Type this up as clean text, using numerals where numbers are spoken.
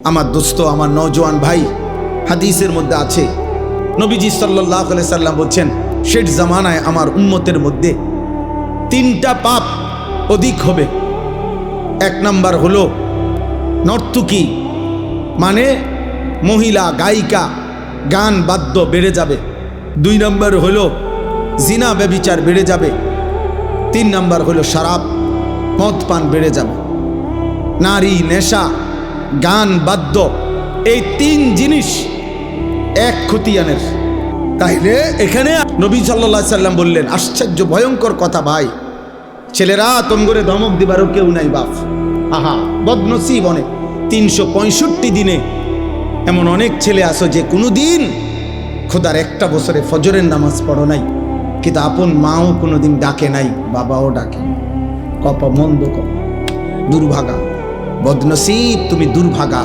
আমার দোস্ত, আমার নওজোয়ান ভাই, হাদিসের মধ্যে আছে নবীজি সাল্লাল্লাহু আলাইহি সাল্লাম বলছেন, শেষ জামানায় আমার উম্মতের মধ্যে তিনটা পাপ অধিক হবে। এক নাম্বার হলো নর্তকী, মানে মহিলা গায়িকা, গান বাদ্য বেড়ে যাবে। 2 নাম্বার হলো জিনা ব্যভিচার বেড়ে যাবে। 3 নাম্বার হলো শরাব মদ পান বেড়ে যাবে। নারী, নেশা, গান বাদ্য, এই 3 জিনিস এক খতিয়ানের। তাইলে এখানে নবী সাল্লাল্লাহু আলাইহি সাল্লাম বললেন, আশ্চর্য ভয়ঙ্কর কথা ভাই, ছেলেরা তোমগরে ধমক দিবারও কেউ নাই বাপ। আহা বদনসিব অনেক। 365 দিনে এমন অনেক ছেলে আসো যে কোনো দিন খোদার একটা বছরে ফজরের নামাজ পড়ো নাই, কিন্তু আপন মাও কোনোদিন ডাকে নাই, বাবাও ডাকে। কপ মন্দ কপ, দুর্ভাগা, বদনসিব তুমি, দুর্ভাগা।